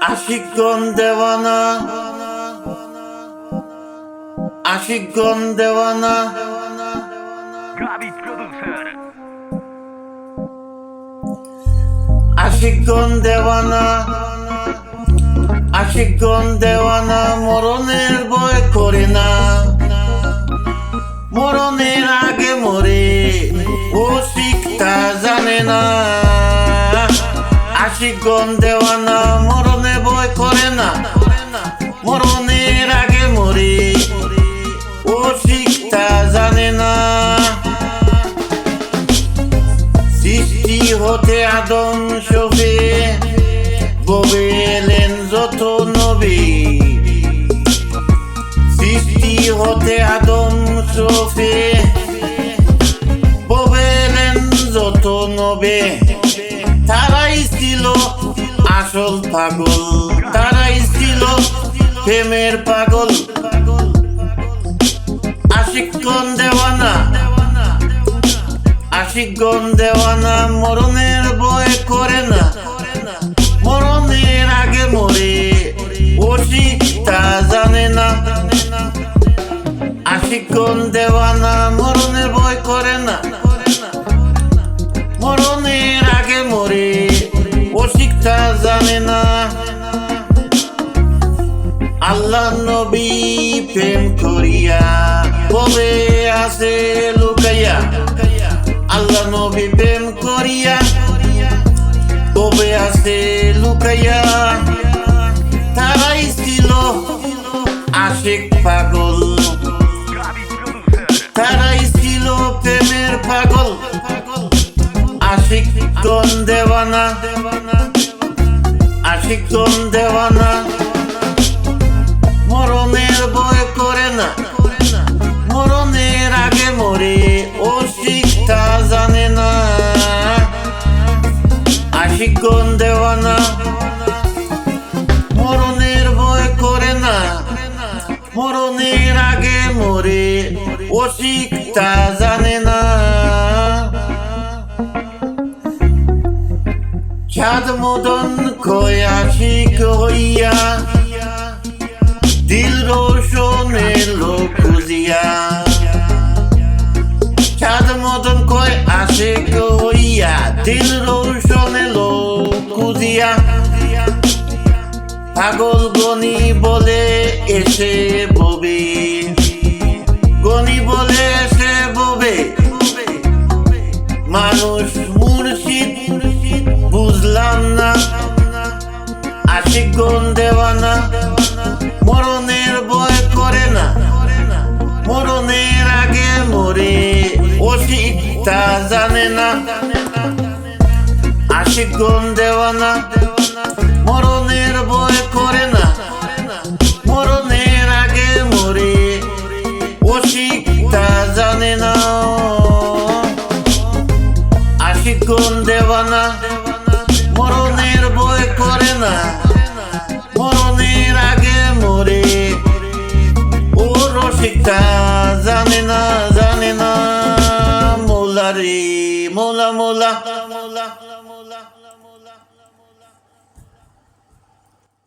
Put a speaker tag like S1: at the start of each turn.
S1: আশিকগণ দেওয়ানা, আশিকগণ দেওয়ানা, আশিকগণ দেওয়ানা, আশিকগণ দেওয়ানা, মরণের ভয় করে না, মরণের আগে মরে ও শিখতা জানে না। আশিকগণ দেওয়ানা, মরণে ভয় করে না, মরণের আগে মরে ও শিখতা জানে না। সৃষ্টি হতে আদম শোভে ববে এলেন যত নবী, সৃষ্টি হতে আদম শোভে ববে এলেন যত নবী। তারাই ছিল আসল পাগল, তারাই ছিল প্রেমের পাগল। আশিকগণ দেওয়ানা, আশিকগণ দেওয়ানা, মরণের ভয় করে না, মরণের আগে মরে ও শিখতা জানে না। আশিকগণ দেওয়ানা, মরণের ভয় করে না, মরণের আগে মরে ও শিখতা জানে না। আল্লাহ নবী প্রেম করিয়া কবে আছে লুকাইয়া, আল্লাহ নবী প্রেম করিয়া কবে আছে লুকাইয়া। তারাই ছিল আশিক পাগল, তারাই ছিল প্রেমের পাগল। আশিকগণ দেওয়ানা, আশিকগণ দেওয়ানা, মরণের ভয় করে না, মরণের আগে মরে ও শিখতা জানে না। আশিকগণ দেওয়ানা, মরণের ভয় করে না, মরণের আগে মরে ও শিখতা জানে না। চাঁদ মদন কয় আশিক হইয়া দিল রোশনের লোক খুঁজিয়া, চাঁদ মদন কয় আশিক হইয়া দিল রোশনের লোক খুঁজিয়া। পাগল গনি বলে এসে ববে, গনি বলে এসে ববে, মানুষ মুর্শিদ বুঝলাম না। আশিকগণ দেওয়ানা, মরণের ভয় করে না, মরণের আগে মরে ও শিখতা জানে না। আশিকগণ দেওয়ানা, মরণের ভয় করে না, মরণের আগে মরে ও শিখতা জানে না।